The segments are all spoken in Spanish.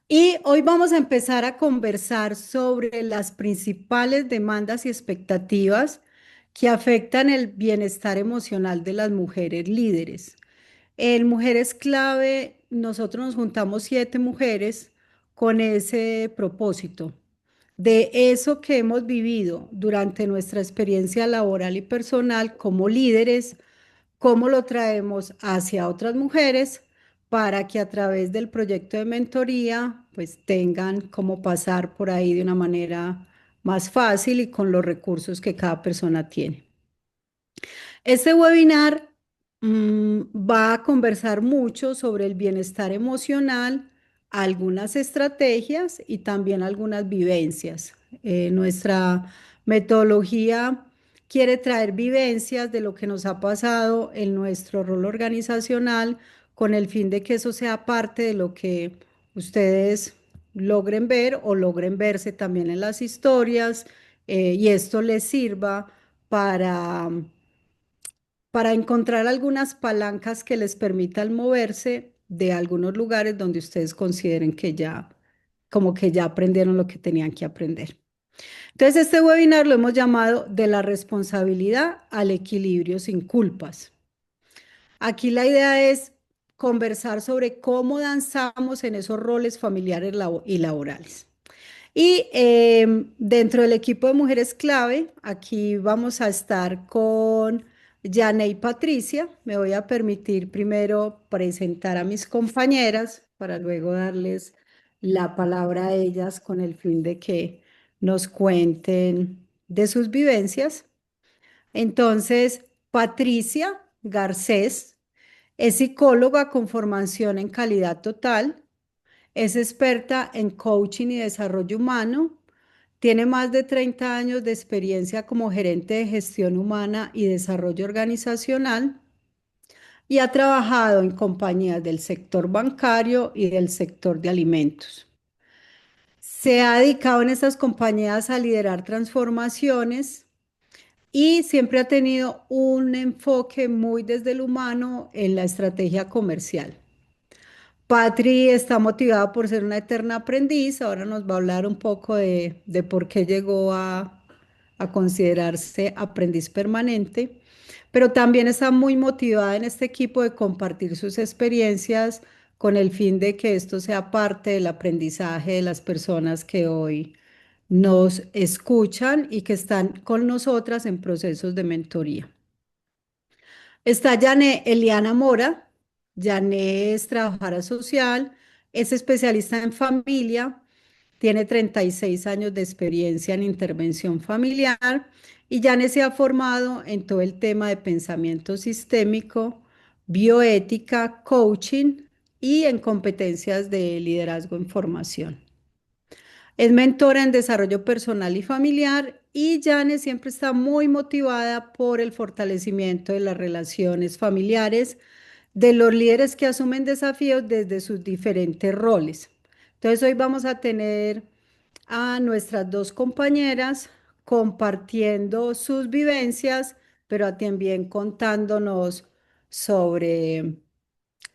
Y hoy vamos a empezar a conversar sobre las principales demandas y expectativas que afectan el bienestar emocional de las mujeres líderes. En Mujeres Clave, nosotros nos juntamos 7 mujeres con ese propósito, de eso que hemos vivido durante nuestra experiencia laboral y personal como líderes, cómo lo traemos hacia otras mujeres para que a través del proyecto de mentoría pues tengan cómo pasar por ahí de una manera más fácil y con los recursos que cada persona tiene. Este webinar va a conversar mucho sobre el bienestar emocional, algunas estrategias y también algunas vivencias. Nuestra metodología quiere traer vivencias de lo que nos ha pasado en nuestro rol organizacional con el fin de que eso sea parte de lo que ustedes logren ver o logren verse también en las historias, y esto les sirva para encontrar algunas palancas que les permitan moverse de algunos lugares donde ustedes consideren que ya, como que ya aprendieron lo que tenían que aprender. Entonces, este webinar lo hemos llamado De la responsabilidad al equilibrio sin culpas. Aquí la idea es conversar sobre cómo danzamos en esos roles familiares y laborales. Y dentro del equipo de Mujeres Clave, aquí vamos a estar con Yaney y Patricia. Me voy a permitir primero presentar a mis compañeras para luego darles la palabra a ellas con el fin de que nos cuenten de sus vivencias. Entonces, Patricia Garcés es psicóloga con formación en calidad total. Es experta en coaching y desarrollo humano. Tiene más de 30 años de experiencia como gerente de gestión humana y desarrollo organizacional y ha trabajado en compañías del sector bancario y del sector de alimentos. Se ha dedicado en estas compañías a liderar transformaciones y siempre ha tenido un enfoque muy desde el humano en la estrategia comercial. Patri está motivada por ser una eterna aprendiz. Ahora nos va a hablar un poco de por qué llegó a considerarse aprendiz permanente, pero también está muy motivada en este equipo de compartir sus experiencias con el fin de que esto sea parte del aprendizaje de las personas que hoy nos escuchan y que están con nosotras en procesos de mentoría. Está Yané Eliana Mora. Yané es trabajadora social, es especialista en familia, tiene 36 años de experiencia en intervención familiar y Yané se ha formado en todo el tema de pensamiento sistémico, bioética, coaching y en competencias de liderazgo en formación. Es mentora en desarrollo personal y familiar y Jane siempre está muy motivada por el fortalecimiento de las relaciones familiares de los líderes que asumen desafíos desde sus diferentes roles. Entonces hoy vamos a tener a nuestras dos compañeras compartiendo sus vivencias, pero también contándonos sobre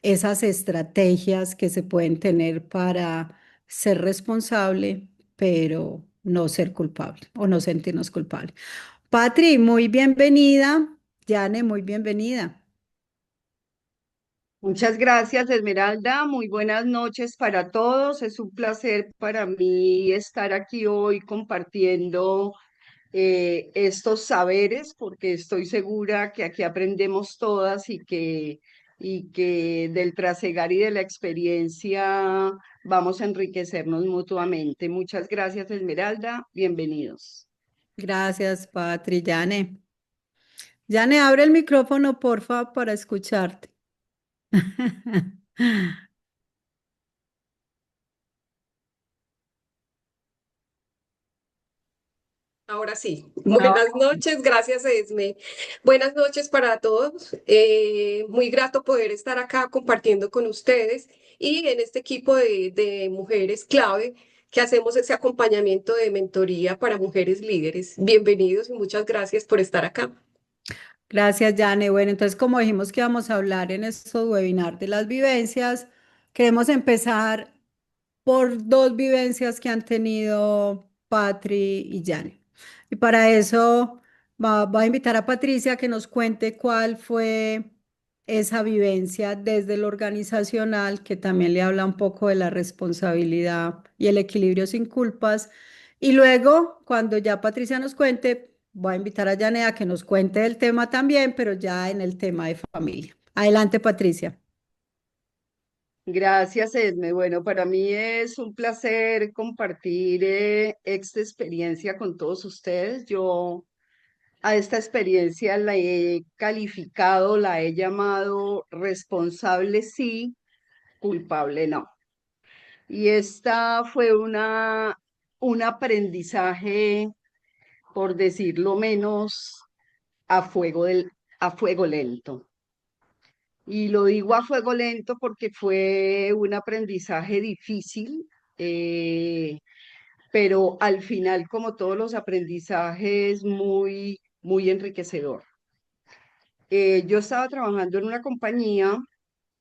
esas estrategias que se pueden tener para ser responsable, pero no ser culpable o no sentirnos culpables. Patri, muy bienvenida. Yane, muy bienvenida. Muchas gracias, Esmeralda. Muy buenas noches para todos. Es un placer para mí estar aquí hoy compartiendo estos saberes, porque estoy segura que aquí aprendemos todas y que del trasegar y de la experiencia vamos a enriquecernos mutuamente. Muchas gracias, Esmeralda. Bienvenidos. Gracias, Patri. Yane. Yane, abre el micrófono, porfa, para escucharte. Ahora sí. Ahora, Buenas noches, gracias Esme. Buenas noches para todos. Muy grato poder estar acá compartiendo con ustedes y en este equipo de mujeres clave que hacemos ese acompañamiento de mentoría para mujeres líderes. Bienvenidos y muchas gracias por estar acá. gracias, Yane. Bueno, entonces, como dijimos que vamos a hablar en estos webinars de las vivencias, queremos empezar por dos vivencias que han tenido Patri y Jane. Y para eso voy a invitar a Patricia a que nos cuente cuál fue esa vivencia desde lo organizacional, que también le habla un poco de la responsabilidad y el equilibrio sin culpas. Y luego, cuando ya Patricia nos cuente, voy a invitar a Jane a que nos cuente el tema también, pero ya en el tema de familia. Adelante, Patricia. Gracias, Edme. Bueno, para mí es un placer compartir esta experiencia con todos ustedes. Yo a esta experiencia la he calificado, la he llamado responsable sí, culpable no. Y esta fue un aprendizaje, por decirlo menos, a a fuego lento. Y lo digo a fuego lento porque fue un aprendizaje difícil, eh, pero al final, como todos los aprendizajes, muy enriquecedor. Yo estaba trabajando en una compañía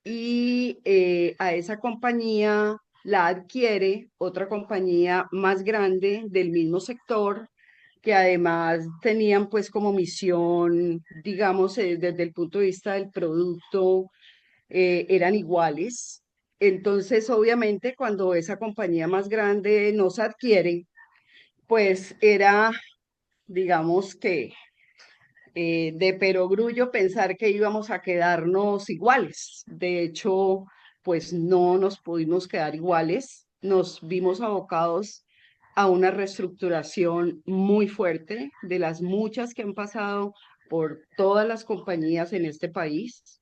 y a esa compañía la adquiere otra compañía más grande del mismo sector, que además tenían pues como misión, digamos, desde el punto de vista del producto, eran iguales. Entonces, obviamente, cuando esa compañía más grande nos adquiere, pues era, digamos que de perogrullo pensar que íbamos a quedarnos iguales. De hecho, pues no nos pudimos quedar iguales. Nos vimos abocados a una reestructuración muy fuerte, de las muchas que han pasado por todas las compañías en este país.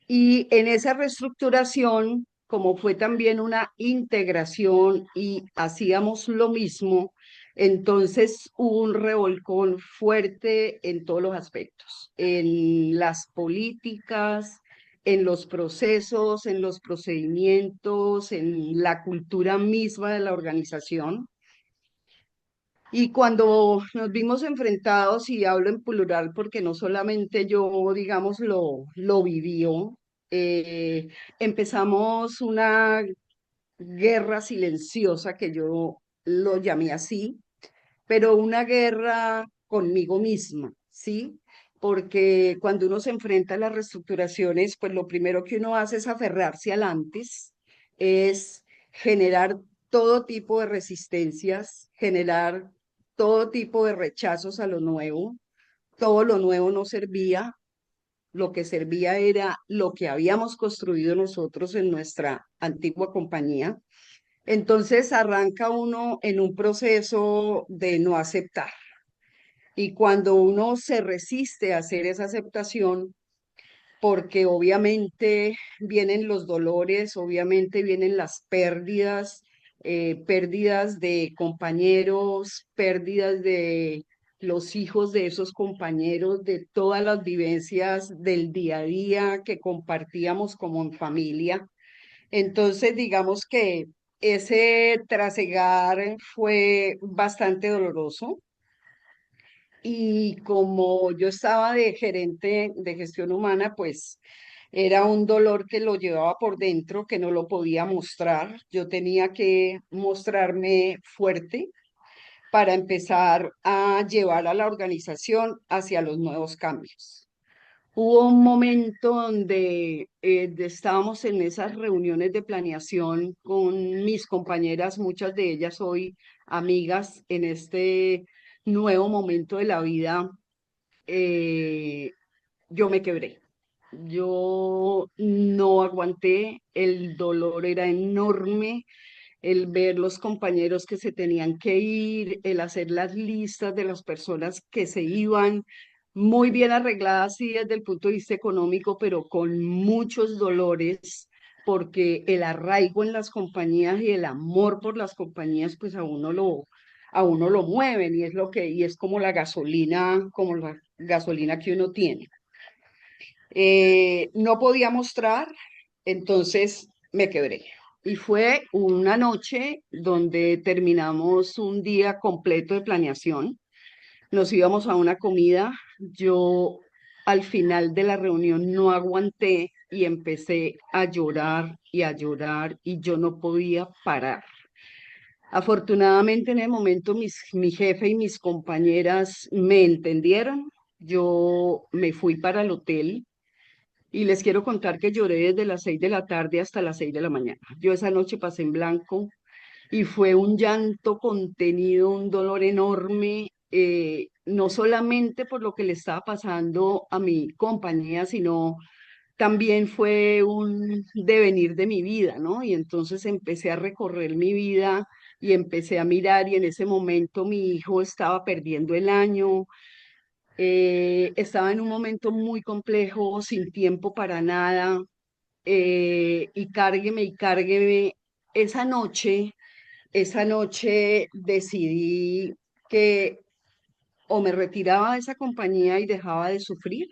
Y en esa reestructuración, como fue también una integración y hacíamos lo mismo, entonces hubo un revolcón fuerte en todos los aspectos, en las políticas, en los procesos, en los procedimientos, en la cultura misma de la organización. Y cuando nos vimos enfrentados, y hablo en plural porque no solamente yo, digamos, lo vivió, eh, empezamos una guerra silenciosa, que yo lo llamé así, pero una guerra conmigo misma, ¿sí? Porque cuando uno se enfrenta a las reestructuraciones, pues lo primero que uno hace es aferrarse al antes, es generar todo tipo de resistencias, generar todo tipo de rechazos a lo nuevo. Todo lo nuevo no servía, lo que servía era lo que habíamos construido nosotros en nuestra antigua compañía. Entonces arranca uno en un proceso de no aceptar. Y cuando uno se resiste a hacer esa aceptación, porque obviamente vienen los dolores, obviamente vienen las pérdidas, pérdidas de compañeros, pérdidas de los hijos de esos compañeros, de todas las vivencias del día a día que compartíamos como en familia. Entonces, digamos que ese trasegar fue bastante doloroso. Y como yo estaba de gerente de gestión humana, pues era un dolor que lo llevaba por dentro, que no lo podía mostrar. Yo tenía que mostrarme fuerte para empezar a llevar a la organización hacia los nuevos cambios. Hubo un momento donde estábamos en esas reuniones de planeación con mis compañeras, muchas de ellas hoy amigas en este nuevo momento de la vida. eh, yo me quebré. Yo no aguanté, el dolor era enorme, el ver los compañeros que se tenían que ir, el hacer las listas de las personas que se iban, muy bien arregladas, sí, desde el punto de vista económico, pero con muchos dolores, porque el arraigo en las compañías y el amor por las compañías, pues a uno lo mueven, y es y es como la gasolina que uno tiene. No podía mostrar, entonces me quebré. Y fue una noche donde terminamos un día completo de planeación. Nos íbamos a una comida. Yo al final de la reunión no aguanté y empecé a llorar y a llorar y yo no podía parar. Afortunadamente en el momento mi jefe y mis compañeras me entendieron. Yo me fui para el hotel y les quiero contar que lloré desde las 6 de la tarde hasta las 6 de la mañana. Yo esa noche pasé en blanco y fue un llanto contenido, un dolor enorme, no solamente por lo que le estaba pasando a mi compañía, sino también fue un devenir de mi vida, ¿no? Y entonces empecé a recorrer mi vida y empecé a mirar y en ese momento mi hijo estaba perdiendo el año, estaba en un momento muy complejo, sin tiempo para nada, y cárgueme y cárgueme. Esa noche, esa noche decidí que o me retiraba de esa compañía y dejaba de sufrir,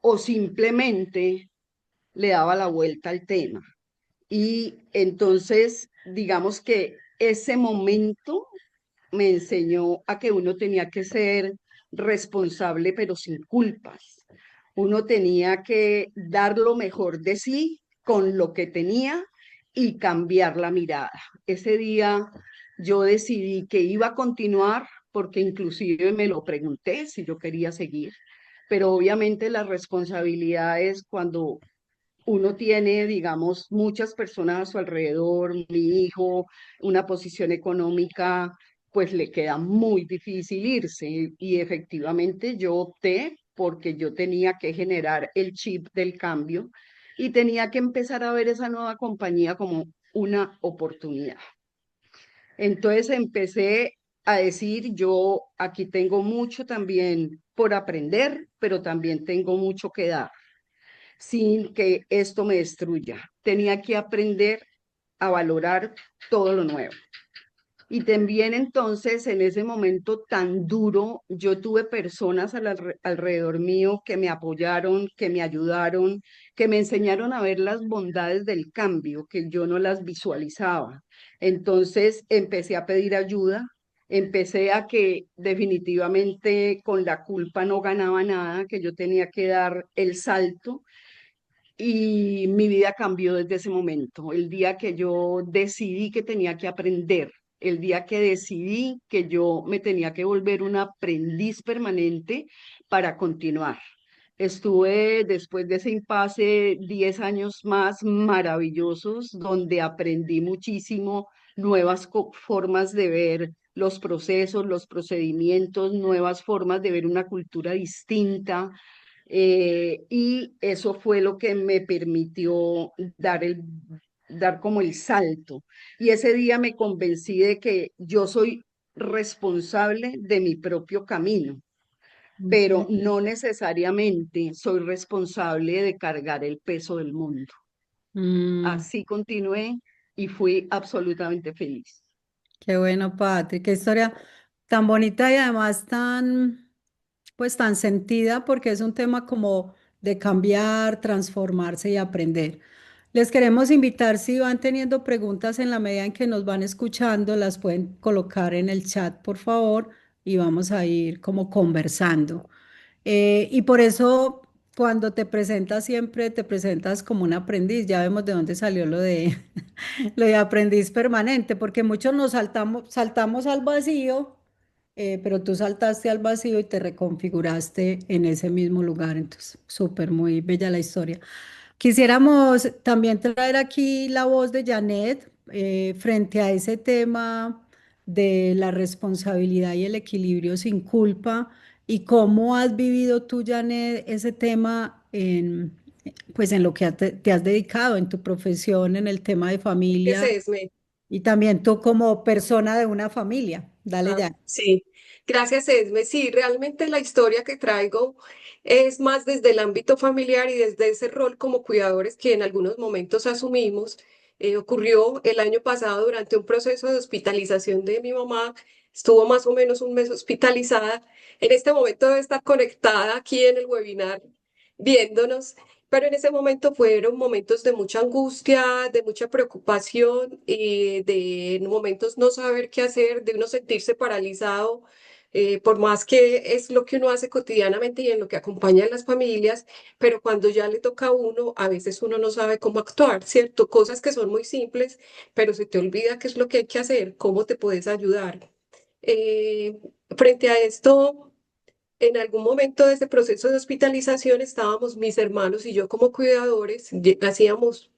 o simplemente le daba la vuelta al tema. Y entonces, digamos que ese momento me enseñó a que uno tenía que ser responsable, pero sin culpas. Uno tenía que dar lo mejor de sí con lo que tenía y cambiar la mirada. Ese día yo decidí que iba a continuar porque inclusive me lo pregunté si yo quería seguir, pero obviamente la responsabilidad es cuando uno tiene, digamos, muchas personas a su alrededor, mi hijo, una posición económica, pues le queda muy difícil irse. Y efectivamente yo opté porque yo tenía que generar el chip del cambio y tenía que empezar a ver esa nueva compañía como una oportunidad. Entonces empecé a decir, yo aquí tengo mucho también por aprender, pero también tengo mucho que dar sin que esto me destruya. Tenía que aprender a valorar todo lo nuevo. Y también entonces en ese momento tan duro, yo tuve personas alrededor mío que me apoyaron, que me ayudaron, que me enseñaron a ver las bondades del cambio, que yo no las visualizaba. Entonces empecé a pedir ayuda, empecé a que definitivamente con la culpa no ganaba nada, que yo tenía que dar el salto y mi vida cambió desde ese momento, el día que yo decidí que tenía que aprender, el día que decidí que yo me tenía que volver un aprendiz permanente para continuar. Estuve después de ese impasse 10 años más maravillosos donde aprendí muchísimo, nuevas formas de ver los procesos, los procedimientos, nuevas formas de ver una cultura distinta, y eso fue lo que me permitió dar como el salto. Y ese día me convencí de que yo soy responsable de mi propio camino, pero Ujú. no necesariamente soy responsable de cargar el peso del mundo. Mm, Así continué y fui absolutamente feliz. qué bueno, Patri, qué historia tan bonita y además tan, pues tan sentida porque es un tema como de cambiar, transformarse y aprender. Les queremos invitar, si van teniendo preguntas en la medida en que nos van escuchando, las pueden colocar en el chat, por favor, y vamos a ir como conversando. Y por eso, cuando te presentas, siempre te presentas como un aprendiz. Ya vemos de dónde salió lo de, lo de aprendiz permanente, porque muchos nos saltamos al vacío, pero tú saltaste al vacío y te reconfiguraste en ese mismo lugar. Entonces, súper, muy bella la historia. Quisiéramos también traer aquí la voz de Janet frente a ese tema de la responsabilidad y el equilibrio sin culpa y cómo has vivido tú, Janet, ese tema en, pues en lo que te has dedicado, en tu profesión, en el tema de familia Gracias, Esme. y también tú como persona de una familia. Dale Ah, ya. sí, gracias, Esme. Sí, realmente la historia que traigo es más desde el ámbito familiar y desde ese rol como cuidadores que en algunos momentos asumimos. Ocurrió el año pasado durante un proceso de hospitalización de mi mamá. Estuvo más o menos un mes hospitalizada. En este momento debe estar conectada aquí en el webinar viéndonos. Pero en ese momento fueron momentos de mucha angustia, de mucha preocupación, de momentos no saber qué hacer, de uno sentirse paralizado, por más que es lo que uno hace cotidianamente y en lo que acompaña a las familias, pero cuando ya le toca a uno, a veces uno no sabe cómo actuar, ¿cierto? Cosas que son muy simples, pero se te olvida qué es lo que hay que hacer, cómo te puedes ayudar. Eh, Frente a esto, en algún momento de este proceso de hospitalización estábamos mis hermanos y yo como cuidadores, hacíamos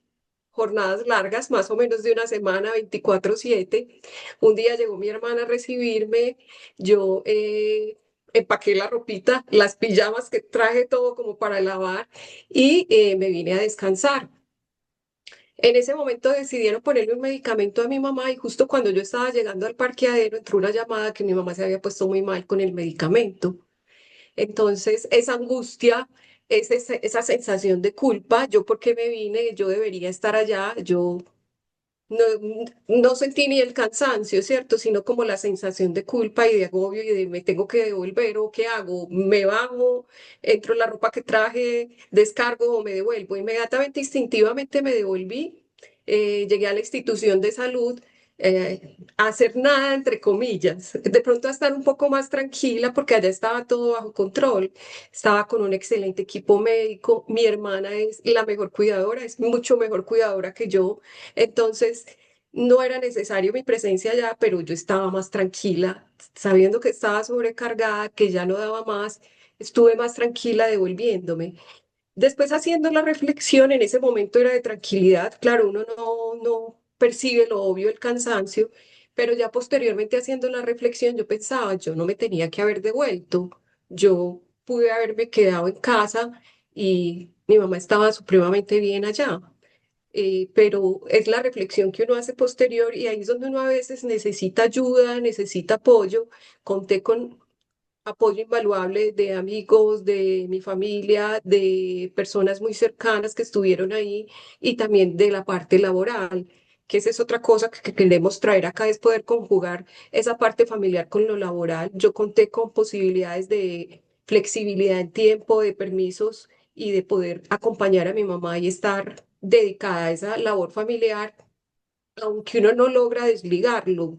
jornadas largas, más o menos de una semana, 24/7. Un día llegó mi hermana a recibirme, yo empaqué la ropita, las pijamas que traje todo como para lavar y me vine a descansar. En ese momento decidieron ponerle un medicamento a mi mamá y justo cuando yo estaba llegando al parqueadero entró una llamada que mi mamá se había puesto muy mal con el medicamento. Entonces, esa angustia, esa sensación de culpa, yo porque me vine, yo debería estar allá, yo no, no sentí ni el cansancio, ¿cierto? Sino como la sensación de culpa y de agobio y de me tengo que devolver o qué hago, me bajo, entro en la ropa que traje, descargo o me devuelvo. Inmediatamente, instintivamente me devolví, llegué a la institución de salud. A hacer nada, entre comillas, de pronto a estar un poco más tranquila porque allá estaba todo bajo control, estaba con un excelente equipo médico, mi hermana es la mejor cuidadora, es mucho mejor cuidadora que yo, entonces, no era necesario mi presencia allá, pero yo estaba más tranquila, sabiendo que estaba sobrecargada, que ya no daba más, estuve más tranquila devolviéndome. Después haciendo la reflexión, en ese momento era de tranquilidad, claro, uno no percibe lo obvio, el cansancio, pero ya posteriormente haciendo la reflexión, yo pensaba, yo no me tenía que haber devuelto, yo pude haberme quedado en casa y mi mamá estaba supremamente bien allá, pero es la reflexión que uno hace posterior y ahí es donde uno a veces necesita ayuda, necesita apoyo. Conté con apoyo invaluable de amigos, de mi familia, de personas muy cercanas que estuvieron ahí y también de la parte laboral, que esa es otra cosa que queremos traer acá, es poder conjugar esa parte familiar con lo laboral. Yo conté con posibilidades de flexibilidad en tiempo, de permisos y de poder acompañar a mi mamá y estar dedicada a esa labor familiar aunque uno no logra desligarlo.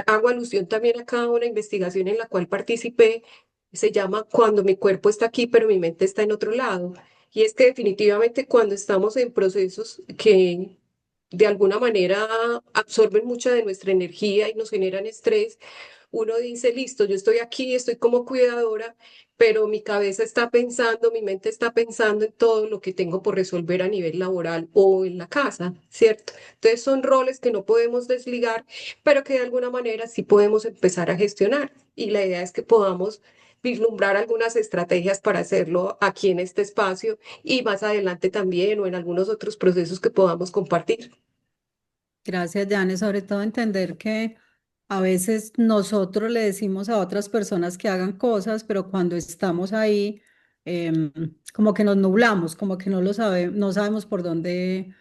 Hago alusión también acá a una investigación en la cual participé, se llama Cuando mi cuerpo está aquí, pero mi mente está en otro lado. Y es que definitivamente cuando estamos en procesos que de alguna manera absorben mucha de nuestra energía y nos generan estrés, uno dice, listo, yo estoy aquí, estoy como cuidadora, pero mi cabeza está pensando, mi mente está pensando en todo lo que tengo por resolver a nivel laboral o en la casa, ¿cierto? Entonces son roles que no podemos desligar, pero que de alguna manera sí podemos empezar a gestionar. Y la idea es que podamos vislumbrar algunas estrategias para hacerlo aquí en este espacio y más adelante también o en algunos otros procesos que podamos compartir. Gracias, Jane. Sobre todo entender que a veces nosotros le decimos a otras personas que hagan cosas, pero cuando estamos ahí, como que nos nublamos, como que no lo sabemos, no sabemos por dónde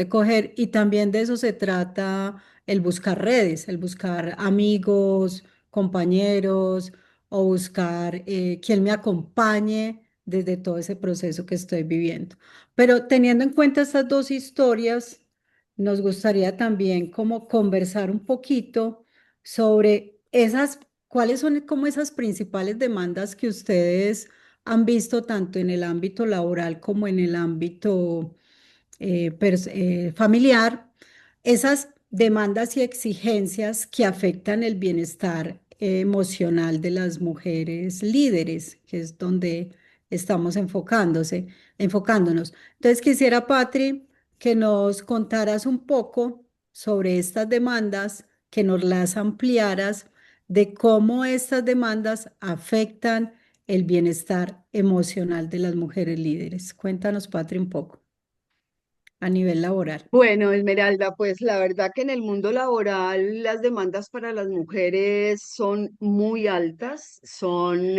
coger. Y también de eso se trata el buscar redes, el buscar amigos, compañeros o buscar quien me acompañe desde todo ese proceso que estoy viviendo. Pero teniendo en cuenta estas dos historias, nos gustaría también como conversar un poquito sobre esas, cuáles son como esas principales demandas que ustedes han visto tanto en el ámbito laboral como en el ámbito familiar, esas demandas y exigencias que afectan el bienestar emocional de las mujeres líderes, que es donde estamos enfocándonos. Entonces quisiera, Patri, que nos contaras un poco sobre estas demandas, que nos las ampliaras de cómo estas demandas afectan el bienestar emocional de las mujeres líderes. Cuéntanos, Patri, un poco a nivel laboral. Bueno, Esmeralda, pues la verdad que en el mundo laboral las demandas para las mujeres son muy altas, son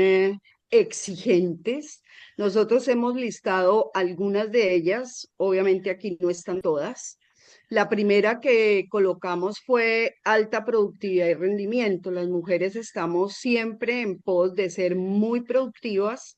exigentes. Nosotros hemos listado algunas de ellas, obviamente aquí no están todas. La primera que colocamos fue alta productividad y rendimiento. Las mujeres estamos siempre en pos de ser muy productivas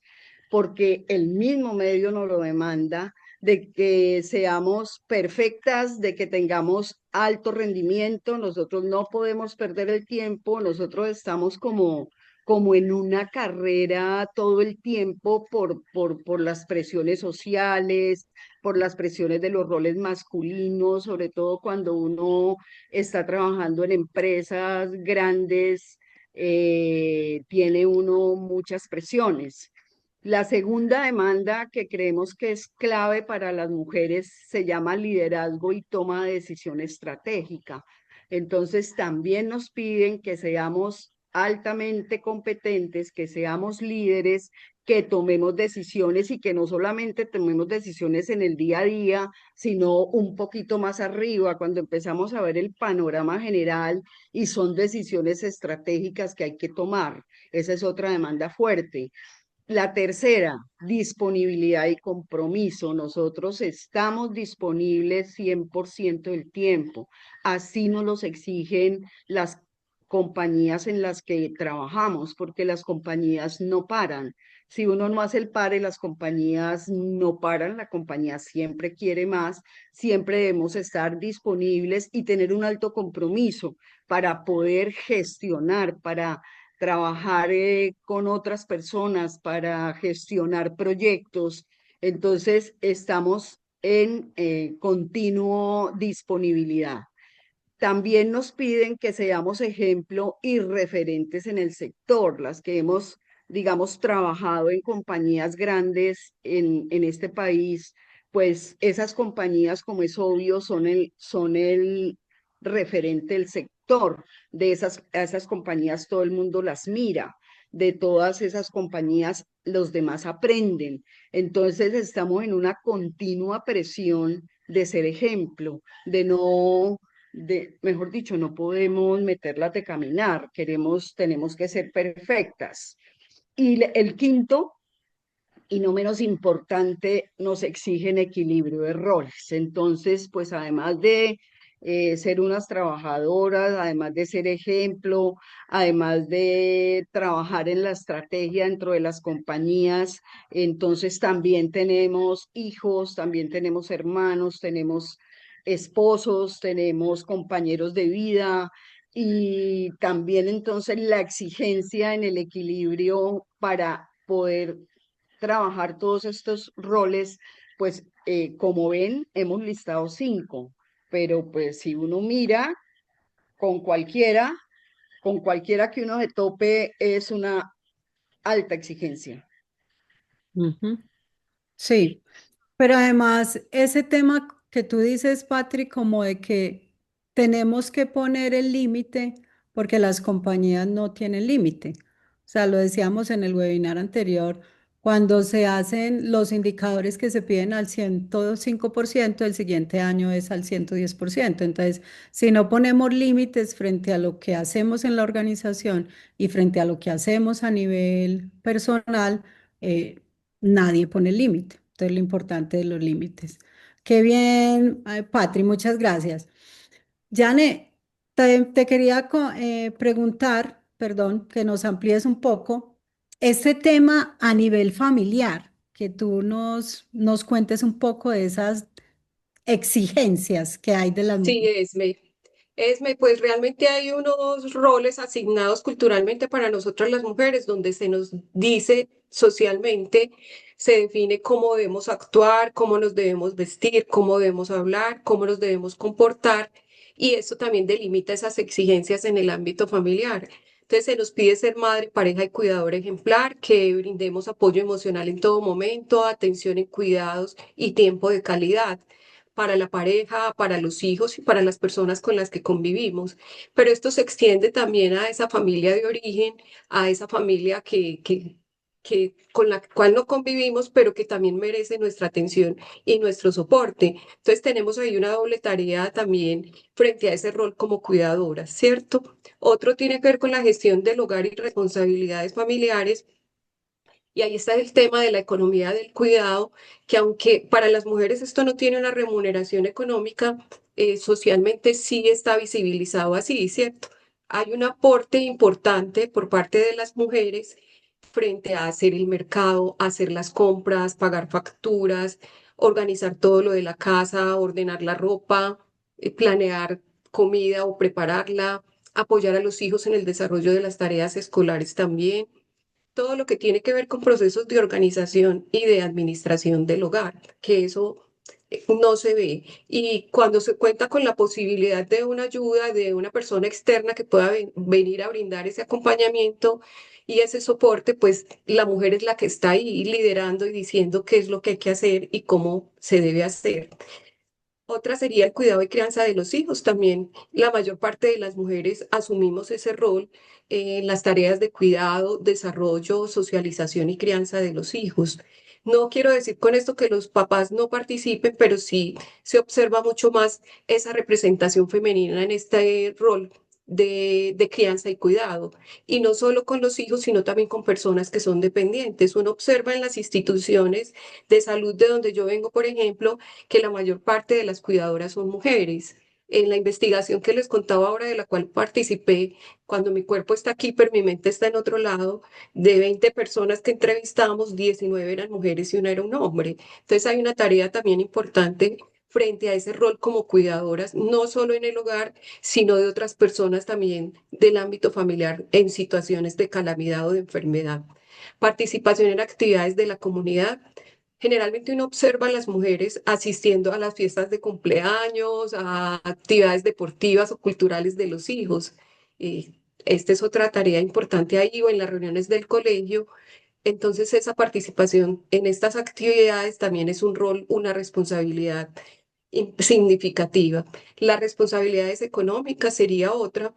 porque el mismo medio nos lo demanda, de que seamos perfectas, de que tengamos alto rendimiento. Nosotros no podemos perder el tiempo, nosotros estamos como como en una carrera todo el tiempo por las presiones sociales, por las presiones de los roles masculinos, sobre todo cuando uno está trabajando en empresas grandes, tiene uno muchas presiones. La segunda demanda que creemos que es clave para las mujeres se llama liderazgo y toma de decisión estratégica. Entonces, también nos piden que seamos altamente competentes, que seamos líderes, que tomemos decisiones y que no solamente tomemos decisiones en el día a día, sino un poquito más arriba, cuando empezamos a ver el panorama general y son decisiones estratégicas que hay que tomar. Esa es otra demanda fuerte. La tercera, disponibilidad y compromiso. Nosotros estamos disponibles 100% del tiempo. Así nos los exigen las compañías en las que trabajamos, porque las compañías no paran. Si uno no hace el pare, las compañías no paran, la compañía siempre quiere más, siempre debemos estar disponibles y tener un alto compromiso para poder gestionar, para trabajar con otras personas para gestionar proyectos. Entonces, estamos en continuo disponibilidad. También nos piden que seamos ejemplo y referentes en el sector, las que hemos, digamos, trabajado en compañías grandes en este país, pues esas compañías, como es obvio, son el referente del sector. De esas compañías todo el mundo las mira. De todas esas compañías los demás aprenden. Entonces estamos en una continua presión de ser ejemplo, de no mejor dicho, no podemos meterlas de caminar, tenemos que ser perfectas. Y el quinto, y no menos importante, nos exigen equilibrio de roles. Entonces, pues además de ser unas trabajadoras, además de ser ejemplo, además de trabajar en la estrategia dentro de las compañías, entonces también tenemos hijos, también tenemos hermanos, tenemos esposos, tenemos compañeros de vida y también entonces la exigencia en el equilibrio para poder trabajar todos estos roles, pues como ven, hemos listado 5, pero pues si uno mira con cualquiera, con cualquiera que uno se tope es una alta exigencia. Ujú. Sí, pero además ese tema que tú dices, Patrick, como de que tenemos que poner el límite porque las compañías no tienen límite. O sea, lo decíamos en el webinar anterior, cuando se hacen los indicadores que se piden al 105%, el siguiente año es al 110%. Entonces, si no ponemos límites frente a lo que hacemos en la organización y frente a lo que hacemos a nivel personal, eh, nadie pone límite. Entonces, lo importante de los límites. Qué bien, Patri, muchas gracias. Jane, te quería preguntar, perdón, que nos amplíes un poco este tema a nivel familiar, que tú nos cuentes un poco de esas exigencias que hay de las Sí, mujeres. Esme, pues realmente hay unos roles asignados culturalmente para nosotras las mujeres, donde se nos dice socialmente, se define cómo debemos actuar, cómo nos debemos vestir, cómo debemos hablar, cómo nos debemos comportar, y eso también delimita esas exigencias en el ámbito familiar. Entonces se nos pide ser madre, pareja y cuidador ejemplar, que brindemos apoyo emocional en todo momento, atención en cuidados y tiempo de calidad para la pareja, para los hijos y para las personas con las que convivimos. Pero esto se extiende también a esa familia de origen, a esa familia que con la cual no convivimos, pero que también merece nuestra atención y nuestro soporte. Entonces tenemos ahí una doble tarea también frente a ese rol como cuidadoras, ¿cierto? Otro tiene que ver con la gestión del hogar y responsabilidades familiares, y ahí está el tema de la economía del cuidado, que aunque para las mujeres esto no tiene una remuneración económica, socialmente sí está visibilizado así, ¿cierto? Hay un aporte importante por parte de las mujeres frente a hacer el mercado, hacer las compras, pagar facturas, organizar todo lo de la casa, ordenar la ropa, planear comida o prepararla, apoyar a los hijos en el desarrollo de las tareas escolares también, todo lo que tiene que ver con procesos de organización y de administración del hogar, que eso no se ve. Y cuando se cuenta con la posibilidad de una ayuda de una persona externa que pueda venir a brindar ese acompañamiento y ese soporte, pues la mujer es la que está ahí liderando y diciendo qué es lo que hay que hacer y cómo se debe hacer. Otra sería el cuidado y crianza de los hijos. También la mayor parte de las mujeres asumimos ese rol en las tareas de cuidado, desarrollo, socialización y crianza de los hijos. No quiero decir con esto que los papás no participen, pero sí se observa mucho más esa representación femenina en este rol de crianza y cuidado. Y no solo con los hijos, sino también con personas que son dependientes. Uno observa en las instituciones de salud de donde yo vengo, por ejemplo, que la mayor parte de las cuidadoras son mujeres. En la investigación que les contaba ahora, de la cual participé, cuando mi cuerpo está aquí, pero mi mente está en otro lado, de 20 personas que entrevistamos, 19 eran mujeres y una era un hombre. Entonces hay una tarea también importante frente a ese rol como cuidadoras, no solo en el hogar, sino de otras personas también del ámbito familiar en situaciones de calamidad o de enfermedad. Participación en actividades de la comunidad. Generalmente uno observa a las mujeres asistiendo a las fiestas de cumpleaños, a actividades deportivas o culturales de los hijos. Esta es otra tarea importante ahí o en las reuniones del colegio. Entonces esa participación en estas actividades también es un rol, una responsabilidad significativa. Las responsabilidades económicas sería otra.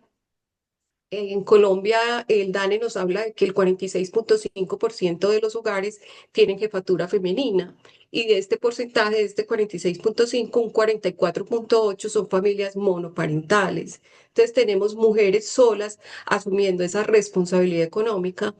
En Colombia, el DANE nos habla de que el 46,5% de los hogares tienen jefatura femenina y de este porcentaje, de este 46,5, un 44,8 son familias monoparentales. Entonces tenemos mujeres solas asumiendo esa responsabilidad económica,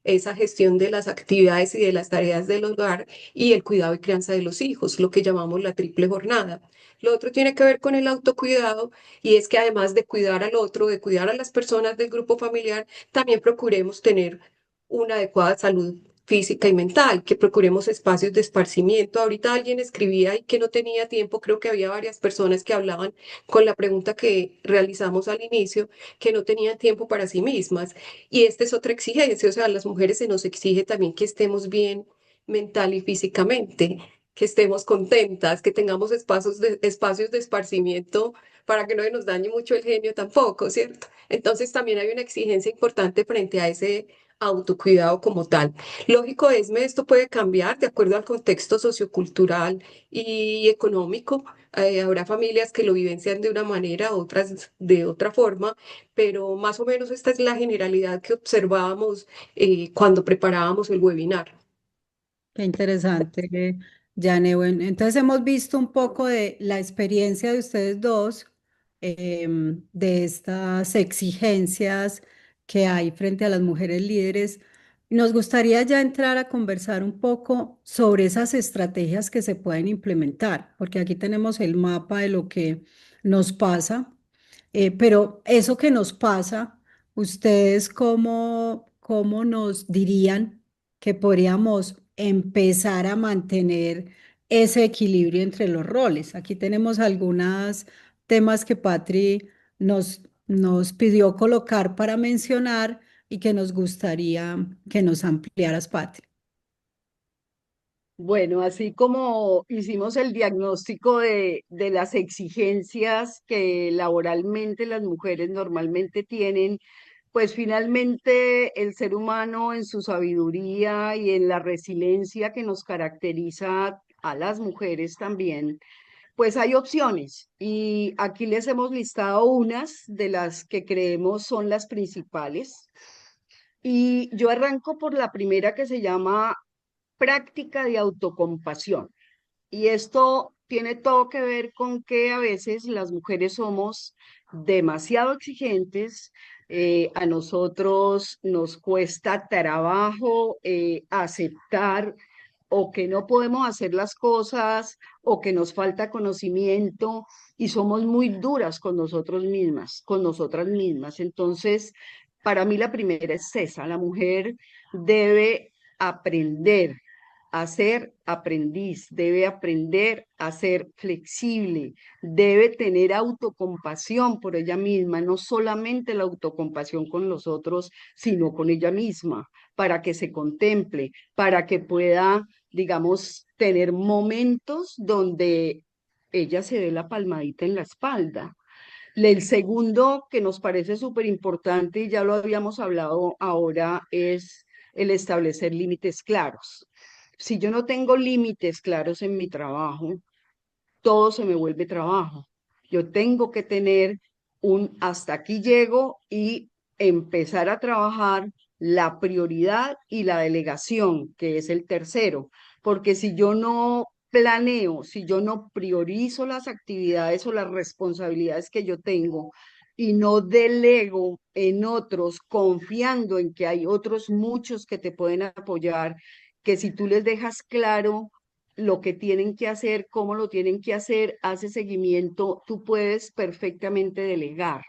esa gestión de las actividades y de las tareas del hogar y el cuidado y crianza de los hijos, lo que llamamos la triple jornada. Lo otro tiene que ver con el autocuidado y es que además de cuidar al otro, de cuidar a las personas del grupo familiar, también procuremos tener una adecuada salud física y mental, que procuremos espacios de esparcimiento. Ahorita alguien escribía y que no tenía tiempo, creo que había varias personas que hablaban con la pregunta que realizamos al inicio, que no tenían tiempo para sí mismas. Y esta es otra exigencia, o sea, a las mujeres se nos exige también que estemos bien mental y físicamente, que estemos contentas, que tengamos espacios de esparcimiento para que no se nos dañe mucho el genio tampoco, ¿cierto? Entonces también hay una exigencia importante frente a ese autocuidado como tal. Lógico, Esme, esto puede cambiar de acuerdo al contexto sociocultural y económico. Habrá familias que lo vivencian de una manera, otras de otra forma, pero más o menos esta es la generalidad que observábamos cuando preparábamos el webinar. Qué interesante, Jane. Bueno, entonces hemos visto un poco de la experiencia de ustedes dos, de estas exigencias que hay frente a las mujeres líderes. Nos gustaría ya entrar a conversar un poco sobre esas estrategias que se pueden implementar, porque aquí tenemos el mapa de lo que nos pasa, pero eso que nos pasa, ¿ustedes cómo nos dirían que podríamos empezar a mantener ese equilibrio entre los roles? Aquí tenemos algunos temas que Patri nos pidió colocar para mencionar y que nos gustaría que nos ampliaras, Patri. Bueno, así como hicimos el diagnóstico de las exigencias que laboralmente las mujeres normalmente tienen, pues finalmente el ser humano en su sabiduría y en la resiliencia que nos caracteriza a las mujeres también, pues hay opciones. Y aquí les hemos listado unas de las que creemos son las principales. Y yo arranco por la primera que se llama práctica de autocompasión. Y esto tiene todo que ver con que a veces las mujeres somos demasiado exigentes, a nosotros nos cuesta trabajo aceptar o que no podemos hacer las cosas o que nos falta conocimiento y somos muy duras con nosotros mismas, con nosotras mismas. Entonces, para mí la primera es esa, la mujer debe aprender a ser aprendiz, debe aprender a ser flexible, debe tener autocompasión por ella misma, no solamente la autocompasión con los otros, sino con ella misma, para que se contemple, para que pueda, digamos, tener momentos donde ella se dé la palmadita en la espalda. El segundo que nos parece súper importante, y ya lo habíamos hablado ahora, es el establecer límites claros. Si yo no tengo límites claros en mi trabajo, todo se me vuelve trabajo. Yo tengo que tener un hasta aquí llego y empezar a trabajar la prioridad y la delegación, que es el tercero, porque si yo no planeo, si yo no priorizo las actividades o las responsabilidades que yo tengo y no delego en otros, confiando en que hay otros muchos que te pueden apoyar, que si tú les dejas claro lo que tienen que hacer, cómo lo tienen que hacer, hace seguimiento, tú puedes perfectamente delegar.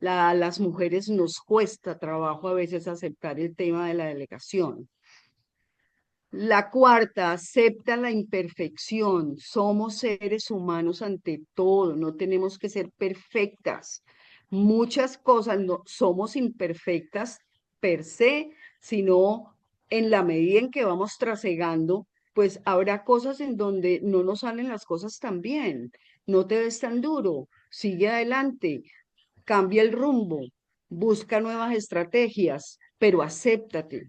Las mujeres nos cuesta trabajo a veces aceptar el tema de la delegación. La cuarta, acepta la imperfección. Somos seres humanos ante todo, no tenemos que ser perfectas. Muchas cosas no somos imperfectas per se, sino en la medida en que vamos trasegando, pues habrá cosas en donde no nos salen las cosas tan bien. No te ves tan duro, sigue adelante, cambia el rumbo, busca nuevas estrategias, pero acéptate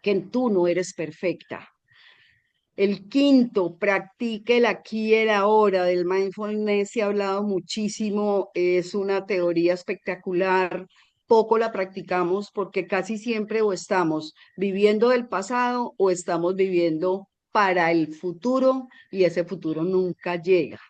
que tú no eres perfecta. El quinto, practique el aquí y el ahora. Del mindfulness se ha hablado muchísimo, es una teoría espectacular. Poco la practicamos porque casi siempre o estamos viviendo del pasado o estamos viviendo para el futuro y ese futuro nunca llega.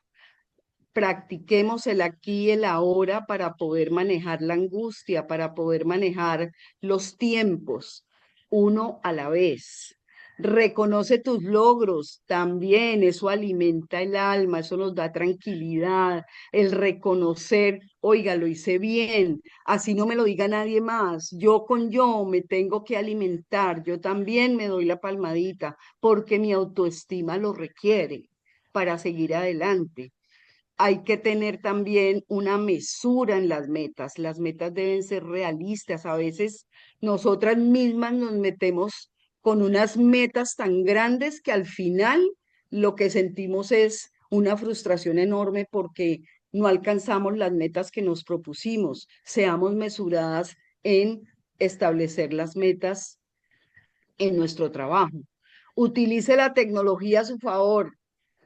Practiquemos el aquí y el ahora para poder manejar la angustia, para poder manejar los tiempos, uno a la vez. Reconoce tus logros también, eso alimenta el alma, eso nos da tranquilidad, el reconocer, oiga, lo hice bien, así no me lo diga nadie más, yo con yo me tengo que alimentar, yo también me doy la palmadita porque mi autoestima lo requiere para seguir adelante. Hay que tener también una mesura en las metas. Las metas deben ser realistas. A veces nosotras mismas nos metemos con unas metas tan grandes que al final lo que sentimos es una frustración enorme porque no alcanzamos las metas que nos propusimos. Seamos mesuradas en establecer las metas en nuestro trabajo. Utilice la tecnología a su favor.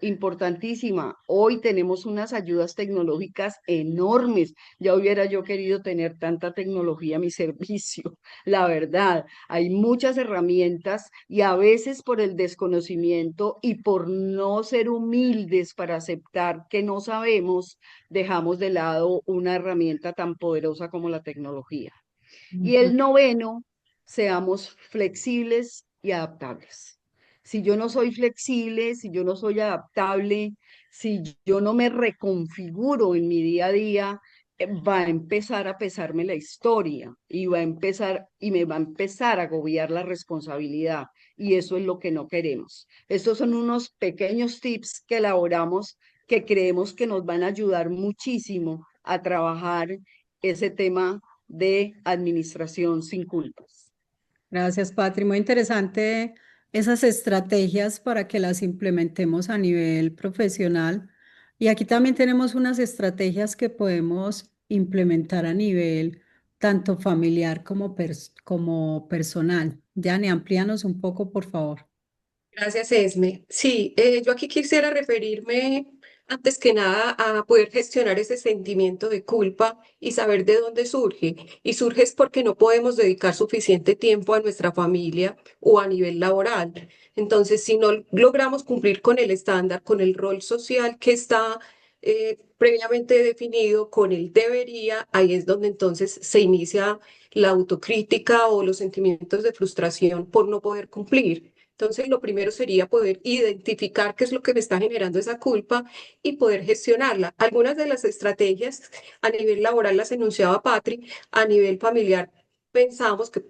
Importantísima. Hoy tenemos unas ayudas tecnológicas enormes. Ya hubiera yo querido tener tanta tecnología a mi servicio. La verdad, hay muchas herramientas y a veces por el desconocimiento y por no ser humildes para aceptar que no sabemos, dejamos de lado una herramienta tan poderosa como la tecnología. Y Ujú. el noveno, seamos flexibles y adaptables. Si yo no soy flexible, si yo no soy adaptable, si yo no me reconfiguro en mi día a día, va a empezar a pesarme la historia y va a empezar y me va a empezar a agobiar la responsabilidad y eso es lo que no queremos. Estos son unos pequeños tips que elaboramos que creemos que nos van a ayudar muchísimo a trabajar ese tema de administración sin culpas. Gracias, Patri. Muy interesante esas estrategias para que las implementemos a nivel profesional. Y aquí también tenemos unas estrategias que podemos implementar a nivel tanto familiar como personal. Jane, amplíanos un poco, por favor. Gracias, Esme. Sí, yo aquí quisiera referirme antes que nada a poder gestionar ese sentimiento de culpa y saber de dónde surge. Y surge es porque no podemos dedicar suficiente tiempo a nuestra familia o a nivel laboral. Entonces, si no logramos cumplir con el estándar, con el rol social que está previamente definido, con el debería, ahí es donde entonces se inicia la autocrítica o los sentimientos de frustración por no poder cumplir. Entonces, lo primero sería poder identificar qué es lo que me está generando esa culpa y poder gestionarla. Algunas de las estrategias a nivel laboral las enunciaba Patri, a nivel familiar pensamos que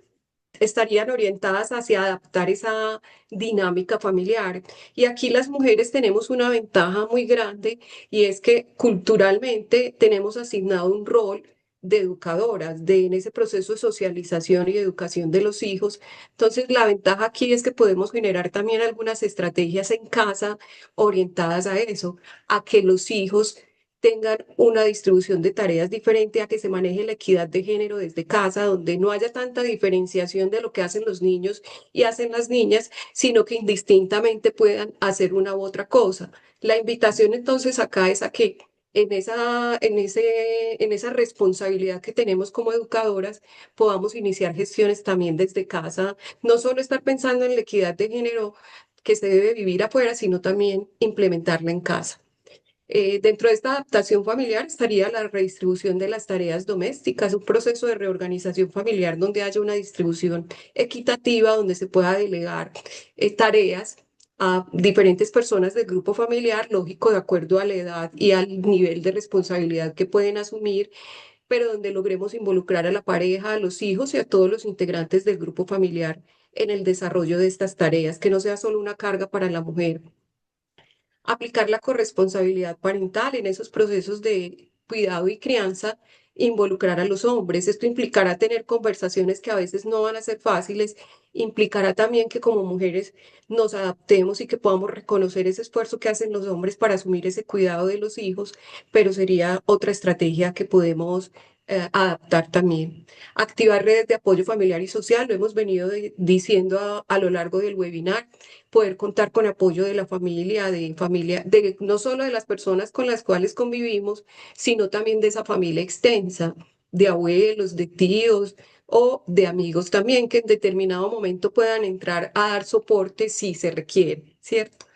estarían orientadas hacia adaptar esa dinámica familiar. Y aquí las mujeres tenemos una ventaja muy grande y es que culturalmente tenemos asignado un rol de educadoras, de en ese proceso de socialización y educación de los hijos. Entonces, la ventaja aquí es que podemos generar también algunas estrategias en casa orientadas a eso, a que los hijos tengan una distribución de tareas diferente, a que se maneje la equidad de género desde casa, donde no haya tanta diferenciación de lo que hacen los niños y hacen las niñas, sino que indistintamente puedan hacer una u otra cosa. La invitación entonces acá es a que en esa responsabilidad que tenemos como educadoras, podamos iniciar gestiones también desde casa, no solo estar pensando en la equidad de género que se debe vivir afuera, sino también implementarla en casa. Dentro de esta adaptación familiar estaría la redistribución de las tareas domésticas, un proceso de reorganización familiar donde haya una distribución equitativa, donde se pueda delegar tareas a diferentes personas del grupo familiar, lógico, de acuerdo a la edad y al nivel de responsabilidad que pueden asumir, pero donde logremos involucrar a la pareja, a los hijos y a todos los integrantes del grupo familiar en el desarrollo de estas tareas, que no sea solo una carga para la mujer. Aplicar la corresponsabilidad parental en esos procesos de cuidado y crianza, involucrar a los hombres. Esto implicará tener conversaciones que a veces no van a ser fáciles, implicará también que como mujeres nos adaptemos y que podamos reconocer ese esfuerzo que hacen los hombres para asumir ese cuidado de los hijos, pero sería otra estrategia que podemos adaptar también. Activar redes de apoyo familiar y social, lo hemos venido diciendo a lo largo del webinar, poder contar con apoyo de la familia, de no solo de las personas con las cuales convivimos, sino también de esa familia extensa, de abuelos, de tíos o de amigos también, que en determinado momento puedan entrar a dar soporte si se requiere, ¿cierto?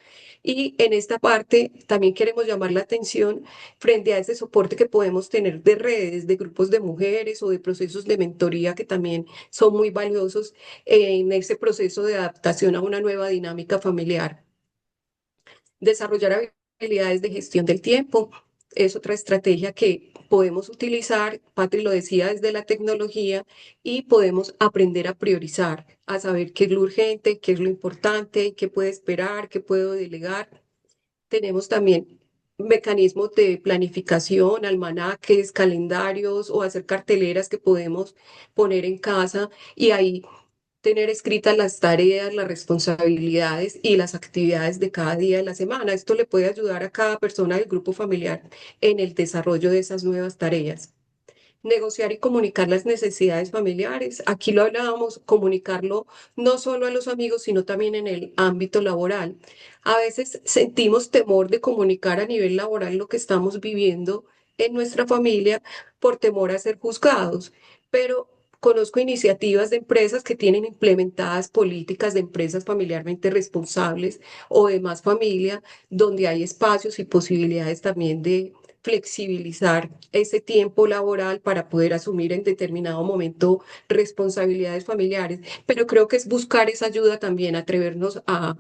Y en esta parte también queremos llamar la atención frente a ese soporte que podemos tener de redes, de grupos de mujeres o de procesos de mentoría que también son muy valiosos en ese proceso de adaptación a una nueva dinámica familiar. Desarrollar habilidades de gestión del tiempo es otra estrategia que podemos utilizar, Patri lo decía, desde la tecnología y podemos aprender a priorizar, a saber qué es lo urgente, qué es lo importante, qué puede esperar, qué puedo delegar. Tenemos también mecanismos de planificación, almanaques, calendarios o hacer carteleras que podemos poner en casa y ahí tener escritas las tareas, las responsabilidades y las actividades de cada día de la semana. Esto le puede ayudar a cada persona del grupo familiar en el desarrollo de esas nuevas tareas. Negociar y comunicar las necesidades familiares. Aquí lo hablábamos, comunicarlo no solo a los amigos, sino también en el ámbito laboral. A veces sentimos temor de comunicar a nivel laboral lo que estamos viviendo en nuestra familia por temor a ser juzgados, pero conozco iniciativas de empresas que tienen implementadas políticas de empresas familiarmente responsables o de más familia, donde hay espacios y posibilidades también de flexibilizar ese tiempo laboral para poder asumir en determinado momento responsabilidades familiares, pero creo que es buscar esa ayuda también, atrevernos a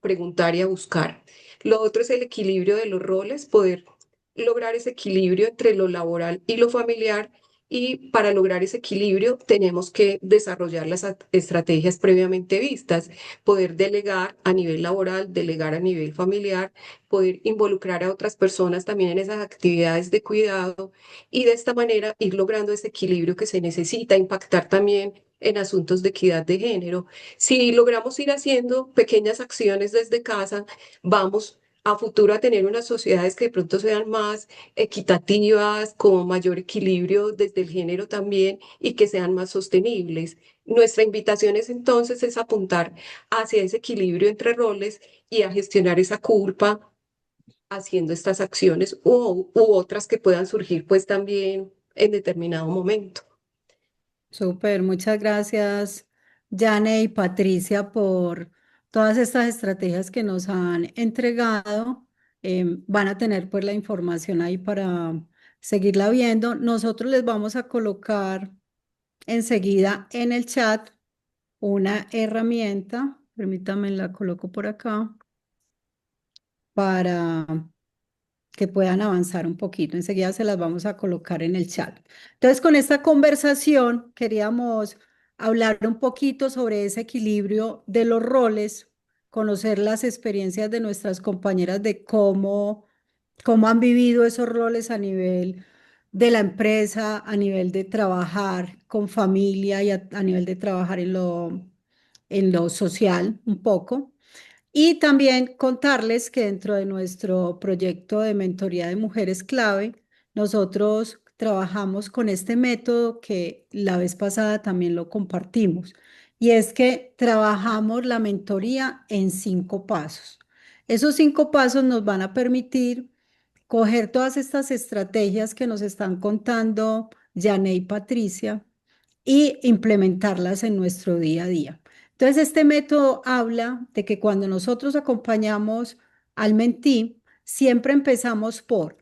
preguntar y a buscar. Lo otro es el equilibrio de los roles, poder lograr ese equilibrio entre lo laboral y lo familiar. Y para lograr ese equilibrio tenemos que desarrollar las estrategias previamente vistas, poder delegar a nivel laboral, delegar a nivel familiar, poder involucrar a otras personas también en esas actividades de cuidado y de esta manera ir logrando ese equilibrio que se necesita, impactar también en asuntos de equidad de género. Si logramos ir haciendo pequeñas acciones desde casa, vamos a futuro a tener unas sociedades que de pronto sean más equitativas, con mayor equilibrio desde el género también y que sean más sostenibles. Nuestra invitación es entonces es apuntar hacia ese equilibrio entre roles y a gestionar esa culpa haciendo estas acciones u otras que puedan surgir pues también en determinado momento. Súper, muchas gracias, Jane y Patricia, por todas estas estrategias que nos han entregado. Van a tener pues la información ahí para seguirla viendo. Nosotros les vamos a colocar enseguida en el chat una herramienta, permítanme la coloco por acá, para que puedan avanzar un poquito. Enseguida se las vamos a colocar en el chat. Entonces, con esta conversación queríamos hablar un poquito sobre ese equilibrio de los roles, conocer las experiencias de nuestras compañeras de cómo han vivido esos roles a nivel de la empresa, a nivel de trabajar con familia y a nivel de trabajar en lo social un poco. Y también contarles que dentro de nuestro proyecto de mentoría de mujeres clave, nosotros trabajamos con este método que la vez pasada también lo compartimos. Y es que trabajamos la mentoría en 5 pasos. Esos 5 pasos nos van a permitir coger todas estas estrategias que nos están contando Jané y Patricia y implementarlas en nuestro día a día. Entonces, este método habla de que cuando nosotros acompañamos al mentí, siempre empezamos por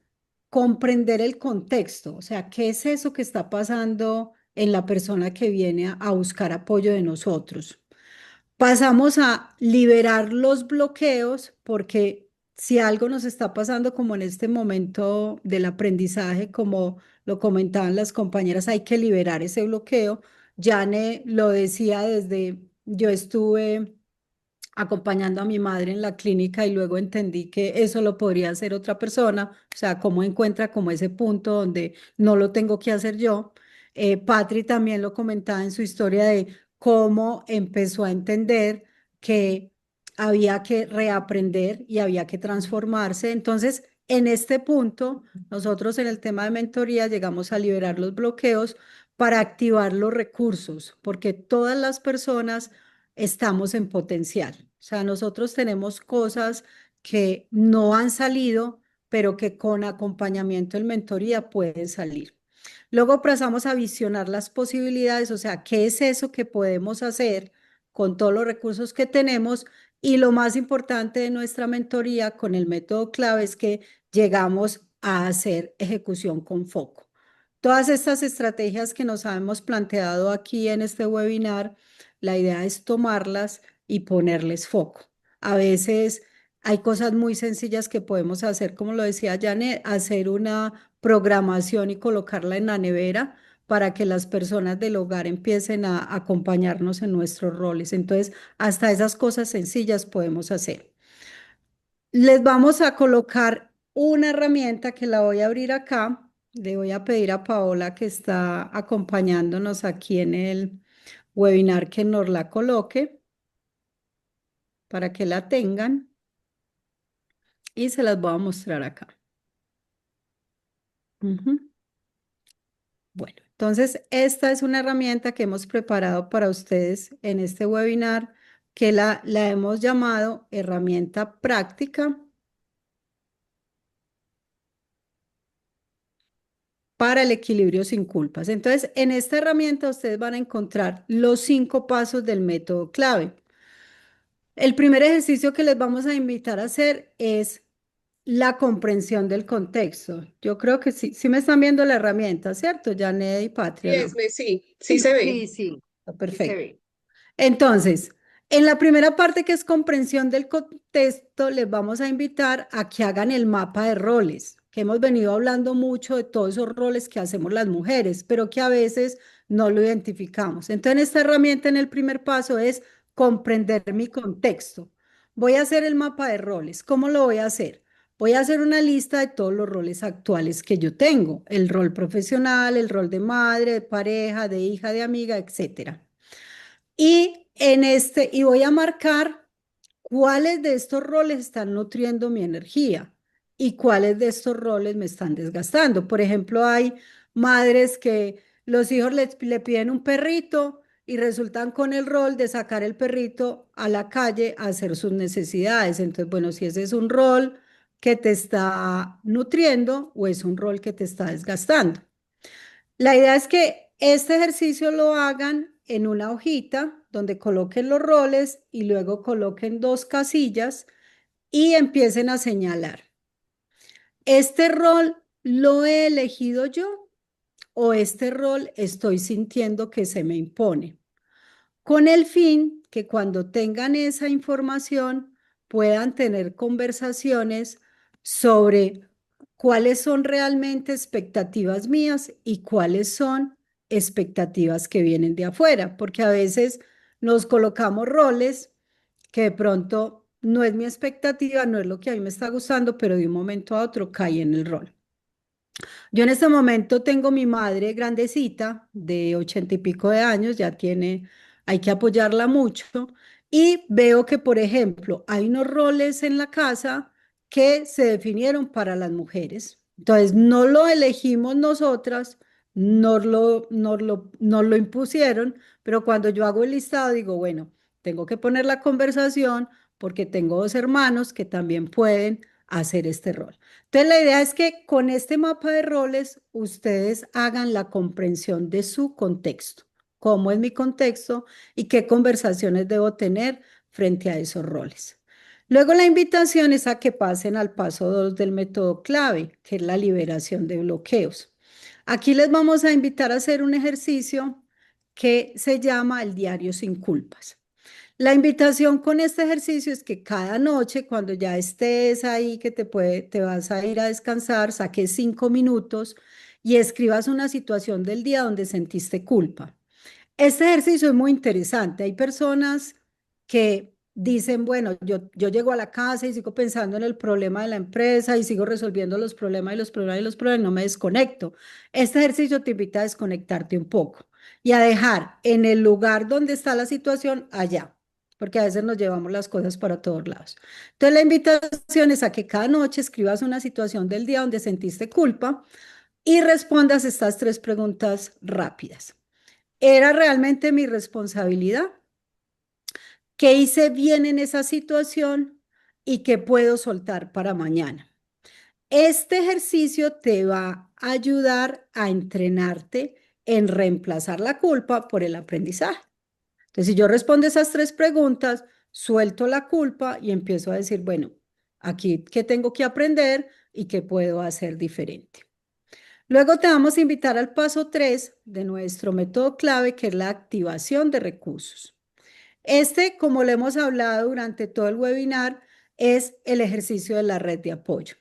comprender el contexto, o sea, qué es eso que está pasando en la persona que viene a buscar apoyo de nosotros. Pasamos a liberar los bloqueos porque si algo nos está pasando como en este momento del aprendizaje, como lo comentaban las compañeras, hay que liberar ese bloqueo. Jane lo decía desde yo estuve acompañando a mi madre en la clínica y luego entendí que eso lo podría hacer otra persona, o sea, cómo encuentra como ese punto donde no lo tengo que hacer yo. Patri también lo comentaba en su historia de cómo empezó a entender que había que reaprender y había que transformarse. Entonces, en este punto, nosotros en el tema de mentoría llegamos a liberar los bloqueos para activar los recursos, porque todas las personas estamos en potencial. O sea, nosotros tenemos cosas que no han salido, pero que con acompañamiento en mentoría pueden salir. Luego pasamos a visionar las posibilidades, o sea, qué es eso que podemos hacer con todos los recursos que tenemos. Y lo más importante de nuestra mentoría con el método clave es que llegamos a hacer ejecución con foco. Todas estas estrategias que nos hemos planteado aquí en este webinar, la idea es tomarlas y ponerles foco. A veces hay cosas muy sencillas que podemos hacer, como lo decía Janet, hacer una programación y colocarla en la nevera para que las personas del hogar empiecen a acompañarnos en nuestros roles. Entonces, hasta esas cosas sencillas podemos hacer. Les vamos a colocar una herramienta que la voy a abrir acá. Le voy a pedir a Paola que está acompañándonos aquí en el webinar que nos la coloque para que la tengan y se las voy a mostrar acá. Ujú. Bueno, entonces esta es una herramienta que hemos preparado para ustedes en este webinar que la hemos llamado herramienta práctica para el equilibrio sin culpas. Entonces, en esta herramienta ustedes van a encontrar los 5 pasos del método clave. El primer ejercicio que les vamos a invitar a hacer es la comprensión del contexto. Yo creo que sí, sí me están viendo la herramienta, ¿cierto? Janet y Y Patria, ¿no? Esme, sí, sí se ve. Sí, sí, sí se Perfecto. ve. Entonces, en la primera parte que es comprensión del contexto, les vamos a invitar a que hagan el mapa de roles, que hemos venido hablando mucho de todos esos roles que hacemos las mujeres, pero que a veces no lo identificamos. Entonces, esta herramienta en el primer paso es comprender mi contexto. Voy a hacer el mapa de roles. ¿Cómo lo voy a hacer? Voy a hacer una lista de todos los roles actuales que yo tengo, el rol profesional, el rol de madre, de pareja, de hija, de amiga, etcétera. Y voy a marcar cuáles de estos roles están nutriendo mi energía y cuáles de estos roles me están desgastando. Por ejemplo, hay madres que los hijos le piden un perrito y resultan con el rol de sacar el perrito a la calle a hacer sus necesidades. Entonces, bueno, si ese es un rol que te está nutriendo o es un rol que te está desgastando. La idea es que este ejercicio lo hagan en una hojita donde coloquen los roles y luego coloquen 2 casillas y empiecen a señalar. ¿Este rol lo he elegido yo o este rol estoy sintiendo que se me impone? Con el fin que cuando tengan esa información puedan tener conversaciones sobre cuáles son realmente expectativas mías y cuáles son expectativas que vienen de afuera, porque a veces nos colocamos roles que de pronto no es mi expectativa, no es lo que a mí me está gustando, pero de un momento a otro cae en el rol. Yo en este momento tengo mi madre grandecita, de 80 y pico de años, ya tiene, hay que apoyarla mucho, y veo que, por ejemplo, hay unos roles en la casa que se definieron para las mujeres. Entonces, no lo elegimos nosotras, nos lo impusieron, pero cuando yo hago el listado, digo, bueno, tengo que poner la conversación porque tengo dos hermanos que también pueden hacer este rol. Entonces, la idea es que con este mapa de roles ustedes hagan la comprensión de su contexto, cómo es mi contexto y qué conversaciones debo tener frente a esos roles. Luego la invitación es a que pasen al paso 2 del método clave, que es la liberación de bloqueos. Aquí les vamos a invitar a hacer un ejercicio que se llama el diario sin culpas. La invitación con este ejercicio es que cada noche, cuando ya estés ahí, que te vas a ir a descansar, saques 5 minutos y escribas una situación del día donde sentiste culpa. Este ejercicio es muy interesante. Hay personas que dicen, bueno, yo llego a la casa y sigo pensando en el problema de la empresa y sigo resolviendo los problemas y los problemas y los problemas, no me desconecto. Este ejercicio te invita a desconectarte un poco y a dejar en el lugar donde está la situación allá, porque a veces nos llevamos las cosas para todos lados. Entonces, la invitación es a que cada noche escribas una situación del día donde sentiste culpa y respondas estas 3 preguntas rápidas. ¿Era realmente mi responsabilidad? ¿Qué hice bien en esa situación y qué puedo soltar para mañana? Este ejercicio te va a ayudar a entrenarte en reemplazar la culpa por el aprendizaje. Entonces, si yo respondo esas 3 preguntas, suelto la culpa y empiezo a decir, bueno, aquí qué tengo que aprender y qué puedo hacer diferente. Luego te vamos a invitar al paso 3 de nuestro método clave, que es la activación de recursos. Este, como lo hemos hablado durante todo el webinar, es el ejercicio de la red de apoyo.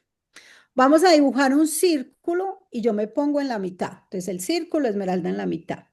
Vamos a dibujar un círculo y yo me pongo en la mitad. Entonces, el círculo, Esmeralda en la mitad.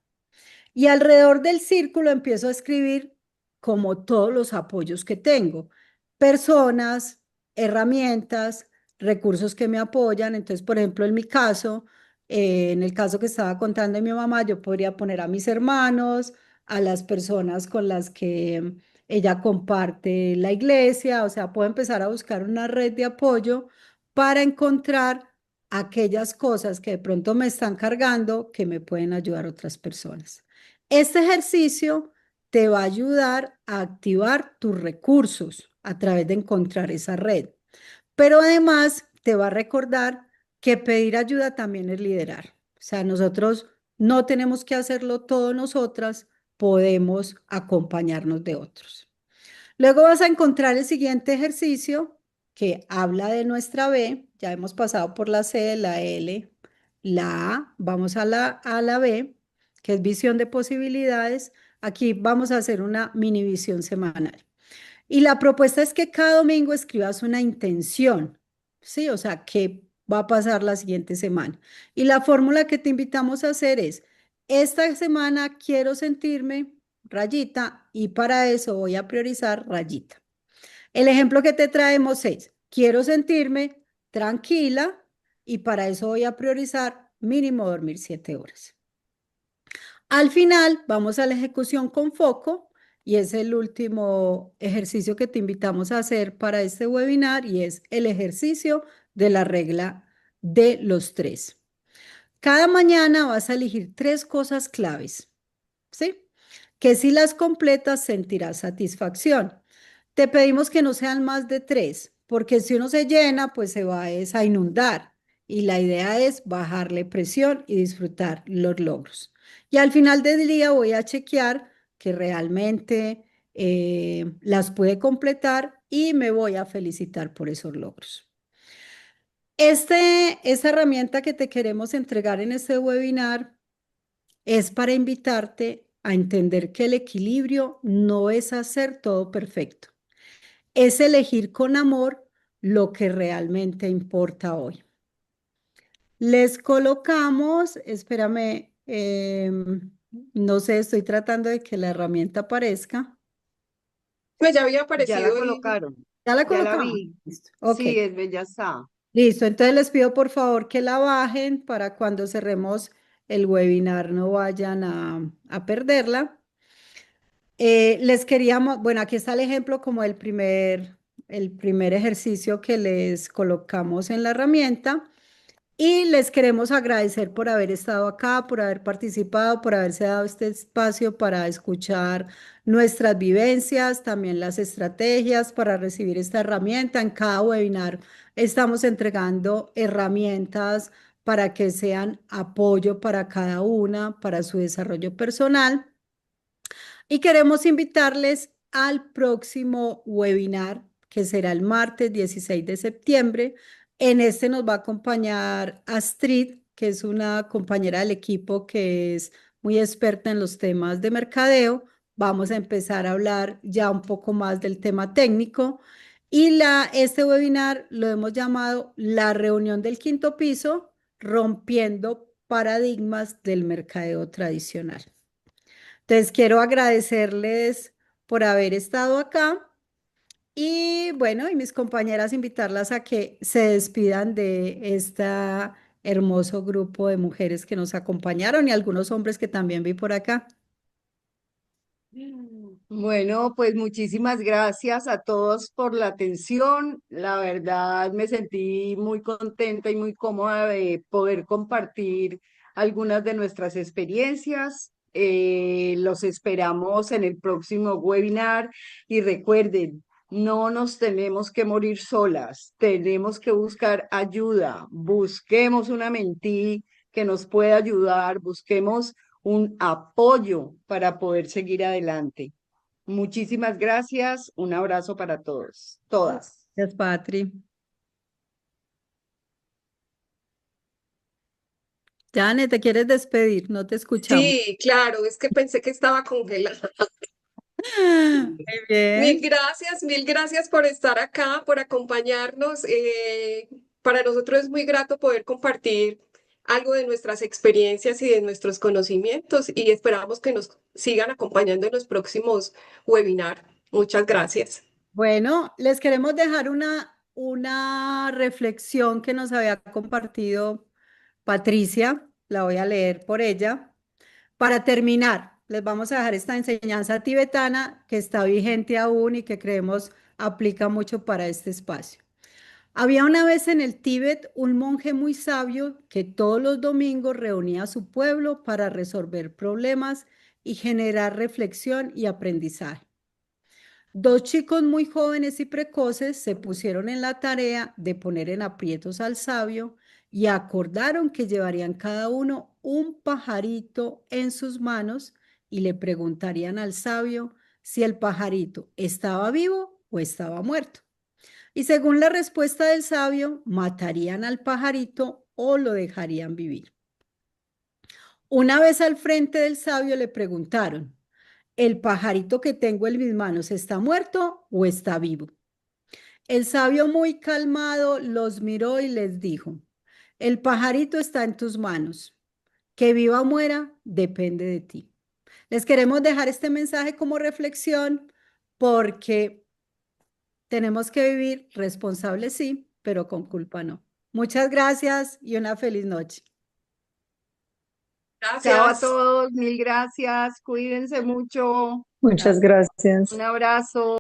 Y alrededor del círculo empiezo a escribir como todos los apoyos que tengo. Personas, herramientas, recursos que me apoyan. Entonces, por ejemplo, en mi caso, en el caso que estaba contando de mi mamá, yo podría poner a mis hermanos, a las personas con las que ella comparte la iglesia. O sea, puedo empezar a buscar una red de apoyo para encontrar aquellas cosas que de pronto me están cargando que me pueden ayudar a otras personas. Este ejercicio te va a ayudar a activar tus recursos a través de encontrar esa red, pero además te va a recordar que pedir ayuda también es liderar. O sea, nosotros no tenemos que hacerlo todo nosotras, podemos acompañarnos de otros. Luego vas a encontrar el siguiente ejercicio que habla de nuestra B. Ya hemos pasado por la C, la L, la A. Vamos a la B, que es visión de posibilidades. Aquí vamos a hacer una mini visión semanal. Y la propuesta es que cada domingo escribas una intención, ¿sí? O sea, ¿qué va a pasar la siguiente semana? Y la fórmula que te invitamos a hacer es, esta semana quiero sentirme rayita y para eso voy a priorizar rayita. El ejemplo que te traemos es, quiero sentirme tranquila y para eso voy a priorizar mínimo dormir 7 horas. Al final vamos a la ejecución con foco y es el último ejercicio que te invitamos a hacer para este webinar y es el ejercicio de la regla de los 3. Cada mañana vas a elegir 3 cosas claves, ¿sí? Que si las completas sentirás satisfacción. Te pedimos que no sean más de 3, porque si uno se llena, pues se va a inundar. Y la idea es bajarle presión y disfrutar los logros. Y al final del día voy a chequear que realmente las puede completar y me voy a felicitar por esos logros. Esta herramienta que te queremos entregar en este webinar es para invitarte a entender que el equilibrio no es hacer todo perfecto, es elegir con amor lo que realmente importa hoy. Les colocamos, espérame, No sé, estoy tratando de que la herramienta aparezca. Pues ya había Ya la aparecido y colocaron, ¿Ya la ya la colocamos? vi. Listo. Ok, Sí, ya está. listo. Entonces les pido por favor que la bajen para cuando cerremos el webinar no vayan a perderla. Les queríamos, bueno, aquí está el ejemplo como el primer ejercicio que les colocamos en la herramienta. Y les queremos agradecer por haber estado acá, por haber participado, por haberse dado este espacio para escuchar nuestras vivencias, también las estrategias para recibir esta herramienta. En cada webinar estamos entregando herramientas para que sean apoyo para cada una, para su desarrollo personal. Y queremos invitarles al próximo webinar, que será el martes 16 de septiembre. En este nos va a acompañar Astrid, que es una compañera del equipo que es muy experta en los temas de mercadeo. Vamos a empezar a hablar ya un poco más del tema técnico. Y este webinar lo hemos llamado la reunión del quinto piso, rompiendo paradigmas del mercadeo tradicional. Entonces, quiero agradecerles por haber estado acá y bueno, y mis compañeras invitarlas a que se despidan de este hermoso grupo de mujeres que nos acompañaron y algunos hombres que también vi por acá. Bueno, pues muchísimas gracias a todos por la atención. La verdad me sentí muy contenta y muy cómoda de poder compartir algunas de nuestras experiencias. Los esperamos en el próximo webinar y recuerden, no nos tenemos que morir solas, tenemos que buscar ayuda. Busquemos una mentí que nos pueda ayudar, busquemos un apoyo para poder seguir adelante. Muchísimas gracias. Un abrazo para todos, todas. Gracias, Patri. Jane, ¿te quieres despedir? No te escuchamos. sí, claro, es que pensé que estaba congelada. Muy bien. Mil gracias por estar acá, por acompañarnos. Para nosotros es muy grato poder compartir algo de nuestras experiencias y de nuestros conocimientos y esperamos que nos sigan acompañando en los próximos webinars. Muchas gracias. Bueno, les queremos dejar una reflexión que nos había compartido Patricia. La voy a leer por ella. Para terminar, les vamos a dejar esta enseñanza tibetana que está vigente aún y que creemos aplica mucho para este espacio. Había una vez en el Tíbet un monje muy sabio que todos los domingos reunía a su pueblo para resolver problemas y generar reflexión y aprendizaje. Dos chicos muy jóvenes y precoces se pusieron en la tarea de poner en aprietos al sabio y acordaron que llevarían cada uno un pajarito en sus manos y le preguntarían al sabio si el pajarito estaba vivo o estaba muerto. Y según la respuesta del sabio, matarían al pajarito o lo dejarían vivir. Una vez al frente del sabio le preguntaron, ¿el pajarito que tengo en mis manos está muerto o está vivo? El sabio muy calmado los miró y les dijo, el pajarito está en tus manos. Que viva o muera depende de ti. Les queremos dejar este mensaje como reflexión porque tenemos que vivir responsables, sí, pero con culpa no. Muchas gracias y una feliz noche. Chao a Gracias. todos, mil gracias. Cuídense mucho. Muchas gracias. Un abrazo.